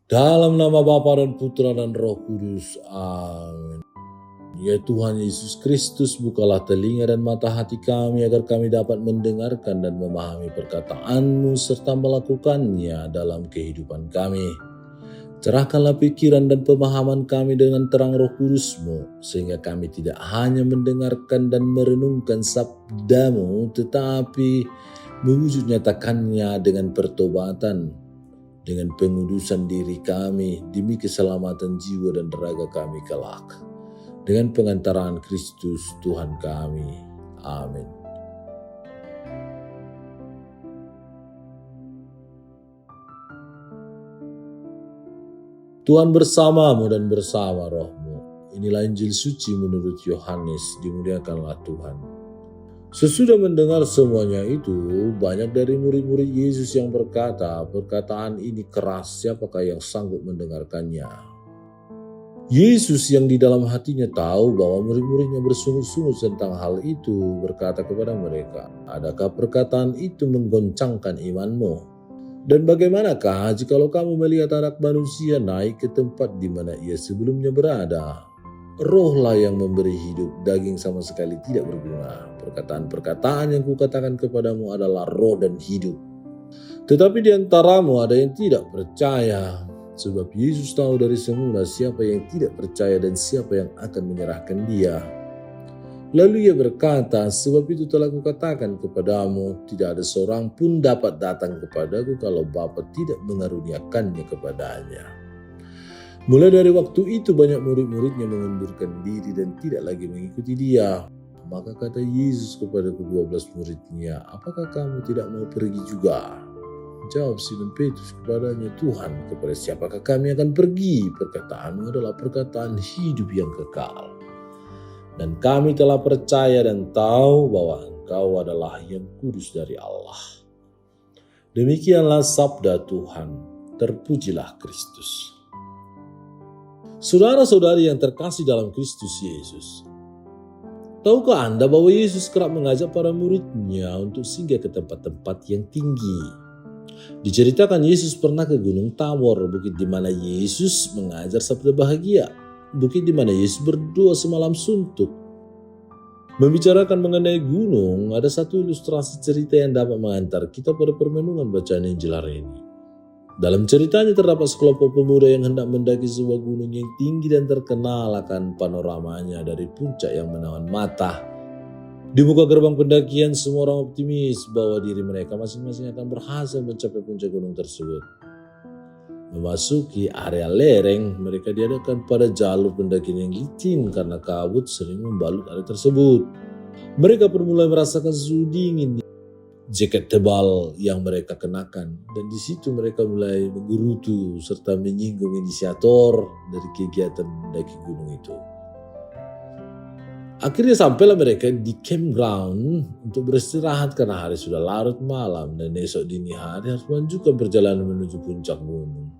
Dalam nama Bapa dan Putra dan Roh Kudus. Amin. Ya Tuhan Yesus Kristus, bukalah telinga dan mata hati kami agar kami dapat mendengarkan dan memahami perkataan-Mu serta melakukannya dalam kehidupan kami. Cerahkanlah pikiran dan pemahaman kami dengan terang Roh Kudus-Mu, sehingga kami tidak hanya mendengarkan dan merenungkan sabda-Mu, tetapi mewujud nyatakannya dengan pertobatan, dengan pengudusan diri kami demi keselamatan jiwa dan raga kami kelak. Dengan pengantaran Kristus Tuhan kami. Amin. Tuhan bersamamu dan bersama rohmu. Inilah Injil suci menurut Yohanes, dimuliakanlah Tuhan. Sesudah mendengar semuanya itu, banyak dari murid-murid Yesus yang berkata, perkataan ini keras, siapakah yang sanggup mendengarkannya? Yesus yang di dalam hatinya tahu bahwa murid-muridnya bersungut-sungut tentang hal itu, berkata kepada mereka, adakah perkataan itu menggoncangkan imanmu? Dan bagaimanakah jikalau kamu melihat anak manusia naik ke tempat di mana ia sebelumnya berada? Rohlah yang memberi hidup, daging sama sekali tidak berguna. Perkataan-perkataan yang kukatakan kepadamu adalah roh dan hidup. Tetapi di antaramu ada yang tidak percaya. Sebab Yesus tahu dari semula siapa yang tidak percaya dan siapa yang akan menyerahkan dia. Lalu ia berkata, sebab itu telah kukatakan kepadamu, tidak ada seorang pun dapat datang kepadaku kalau Bapa tidak mengaruniakannya kepadanya. Mulai dari waktu itu banyak murid-muridnya mengundurkan diri dan tidak lagi mengikuti dia. Maka kata Yesus kepada ke-12 muridnya, apakah kamu tidak mau pergi juga? Jawab Simon Petrus kepadanya, Tuhan, kepada siapakah kami akan pergi? Perkataanmu adalah perkataan hidup yang kekal. Dan kami telah percaya dan tahu bahwa Engkau adalah yang kudus dari Allah. Demikianlah sabda Tuhan. Terpujilah Kristus. Saudara-saudari yang terkasih dalam Kristus Yesus, tahukah Anda bahwa Yesus kerap mengajak para muridnya untuk singgah ke tempat-tempat yang tinggi? Diceritakan Yesus pernah ke Gunung Tabor, bukit di mana Yesus mengajar sabda bahagia, bukit di mana Yesus berdoa semalam suntuk. Membicarakan mengenai gunung, ada satu ilustrasi cerita yang dapat mengantar kita pada permenungan bacaan Injil hari ini. Dalam ceritanya terdapat sekelompok pemuda yang hendak mendaki sebuah gunung yang tinggi dan terkenal akan panoramanya dari puncak yang menawan mata. Di muka gerbang pendakian, semua orang optimis bahwa diri mereka masing-masing akan berhasil mencapai puncak gunung tersebut. Memasuki area lereng, mereka dihadapkan pada jalur pendakian yang licin karena kabut sering membalut area tersebut. Mereka pun mulai merasakan suhu dingin di jaket tebal yang mereka kenakan, dan di situ mereka mulai menggerutu serta menyinggung inisiator dari kegiatan mendaki gunung itu. Akhirnya sampailah mereka di campground untuk beristirahat karena hari sudah larut malam dan esok dini hari harus melanjutkan perjalanan menuju puncak gunung.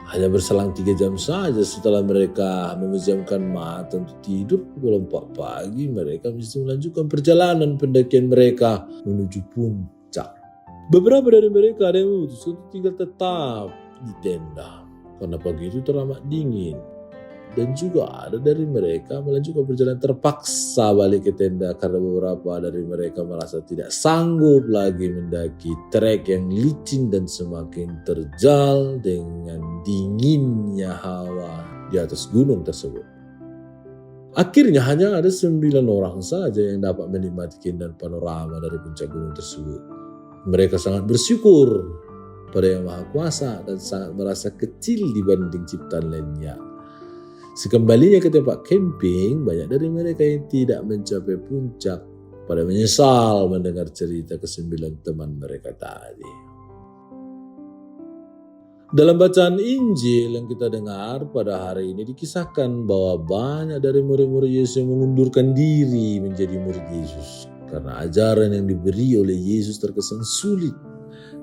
Hanya berselang 3 jam saja setelah mereka memejamkan mata untuk tidur, pukul 4 pagi mereka mesti melanjutkan perjalanan pendakian mereka menuju puncak. Beberapa dari mereka ada yang memutuskan untuk tinggal tetap di tenda karena pagi itu teramat dingin. Dan juga ada dari mereka melanjutkan perjalanan terpaksa balik ke tenda karena beberapa dari mereka merasa tidak sanggup lagi mendaki trek yang licin dan semakin terjal dengan dinginnya hawa di atas gunung tersebut. Akhirnya hanya ada 9 orang saja yang dapat menikmati keindahan panorama dari puncak gunung tersebut. Mereka sangat bersyukur pada Yang Maha Kuasa dan sangat merasa kecil dibanding ciptaan lainnya. Sekembalinya ke tempat camping, banyak dari mereka yang tidak mencapai puncak pada menyesal mendengar cerita ke-9 teman mereka tadi. Dalam bacaan Injil yang kita dengar pada hari ini dikisahkan bahwa banyak dari murid-murid Yesus yang mengundurkan diri menjadi murid Yesus karena ajaran yang diberi oleh Yesus terkesan sulit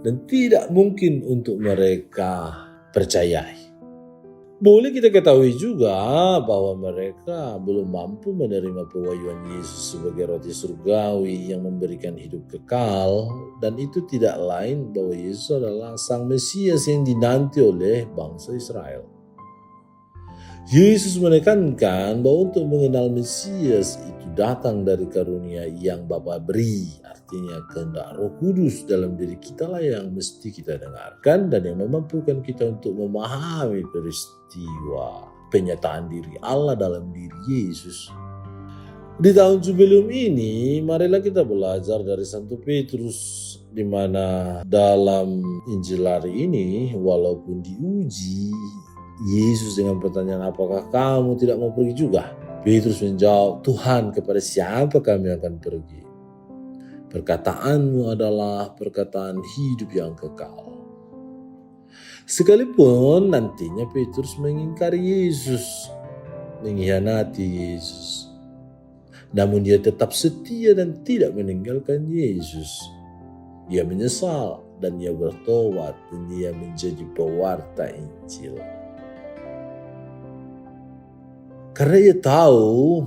dan tidak mungkin untuk mereka percayai. Boleh kita ketahui juga bahwa mereka belum mampu menerima pewahyuan Yesus sebagai roti surgawi yang memberikan hidup kekal, dan itu tidak lain bahwa Yesus adalah Sang Mesias yang dinanti oleh bangsa Israel. Yesus menekankan bahwa untuk mengenal Mesias itu datang dari karunia yang Bapa beri, artinya kehendak Roh Kudus dalam diri kita lah yang mesti kita dengarkan dan yang memampukan kita untuk memahami peristiwa penyataan diri Allah dalam diri Yesus. Di tahun sebelum ini, marilah kita belajar dari Santo Petrus, di mana dalam Injil hari ini, walaupun diuji Yesus dengan pertanyaan, apakah kamu tidak mau pergi juga? Petrus menjawab, Tuhan, kepada siapa kami akan pergi? Perkataanmu adalah perkataan hidup yang kekal. Sekalipun nantinya Petrus mengingkari Yesus, mengkhianati Yesus, namun dia tetap setia dan tidak meninggalkan Yesus. Dia menyesal dan dia bertobat dan dia menjadi pewarta Injil. Karena ia tahu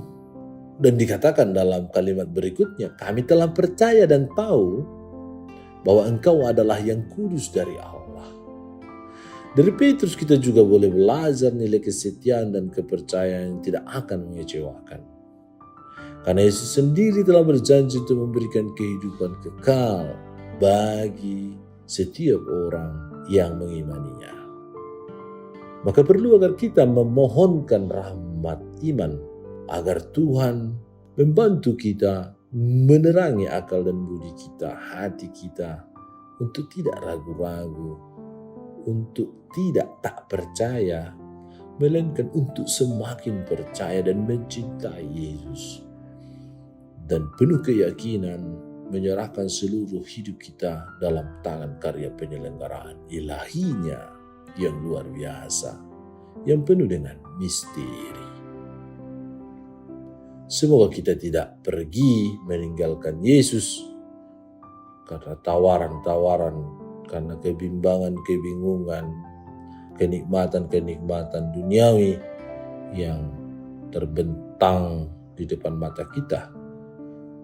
dan dikatakan dalam kalimat berikutnya, kami telah percaya dan tahu bahwa engkau adalah yang kudus dari Allah. Dari Petrus kita juga boleh belajar nilai kesetiaan dan kepercayaan yang tidak akan mengecewakan. Karena Yesus sendiri telah berjanji untuk memberikan kehidupan kekal bagi setiap orang yang mengimaninya. Maka perlu agar kita memohonkan rahmat iman agar Tuhan membantu kita menerangi akal dan budi kita, hati kita, untuk tidak ragu-ragu, untuk tidak tak percaya, melainkan untuk semakin percaya dan mencintai Yesus, dan penuh keyakinan menyerahkan seluruh hidup kita dalam tangan karya penyelenggaraan ilahinya yang luar biasa, yang penuh dengan misteri. Semoga kita tidak pergi meninggalkan Yesus karena tawaran-tawaran, karena kebimbangan-kebingungan, kenikmatan-kenikmatan duniawi yang terbentang di depan mata kita,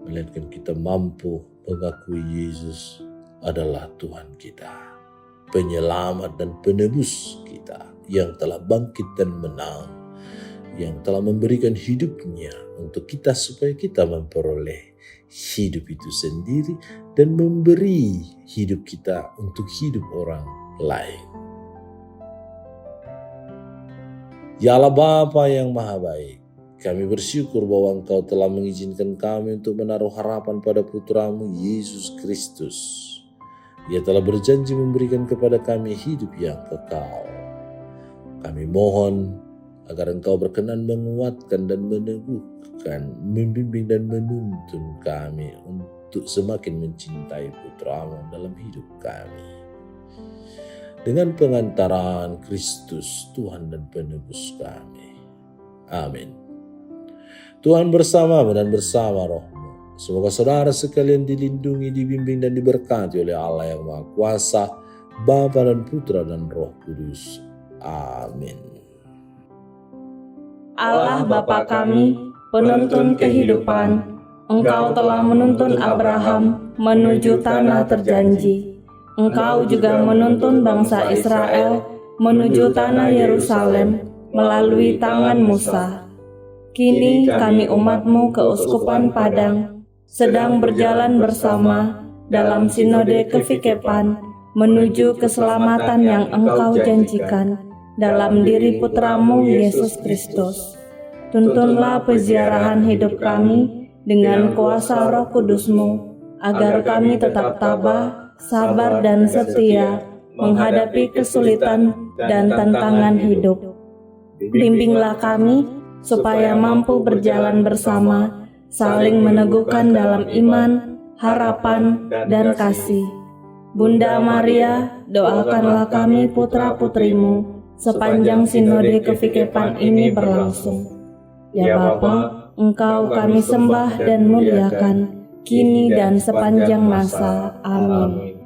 melainkan kita mampu mengakui Yesus adalah Tuhan kita, penyelamat dan penebus kita, yang telah bangkit dan menang, yang telah memberikan hidupnya untuk kita supaya kita memperoleh hidup itu sendiri dan memberi hidup kita untuk hidup orang lain. Ya Allah Bapa yang Maha Baik, kami bersyukur bahwa Engkau telah mengizinkan kami untuk menaruh harapan pada Putra-Mu Yesus Kristus. Ia telah berjanji memberikan kepada kami hidup yang kekal. Kami mohon agar Engkau berkenan menguatkan dan meneguhkan, membimbing dan menuntun kami untuk semakin mencintai Putra-Mu dalam hidup kami. Dengan pengantaran Kristus, Tuhan dan penebus kami. Amin. Tuhan bersamamu dan bersama rohmu. Semoga saudara sekalian dilindungi, dibimbing dan diberkati oleh Allah yang Maha Kuasa, Bapa dan Putra dan Roh Kudus. Amin. Allah Bapa kami, penuntun kehidupan, Engkau telah menuntun Abraham menuju tanah terjanji. Engkau juga menuntun bangsa Israel menuju tanah Yerusalem melalui tangan Musa. Kini kami umat-Mu keuskupan Padang sedang berjalan bersama dalam sinode kefikepan menuju keselamatan yang Engkau janjikan dalam diri Putra-Mu Yesus Kristus. Tuntunlah peziarahan hidup kami dengan kuasa Roh Kudus-Mu, agar kami tetap tabah, sabar dan setia menghadapi kesulitan dan tantangan hidup. Bimbinglah kami supaya mampu berjalan bersama, saling meneguhkan dalam iman, harapan, dan kasih. Bunda Maria, doakanlah kami putra-putrimu sepanjang sinode kefikepan ini berlangsung. Ya Bapa, Engkau kami sembah dan muliakan, kini dan sepanjang masa. Amin.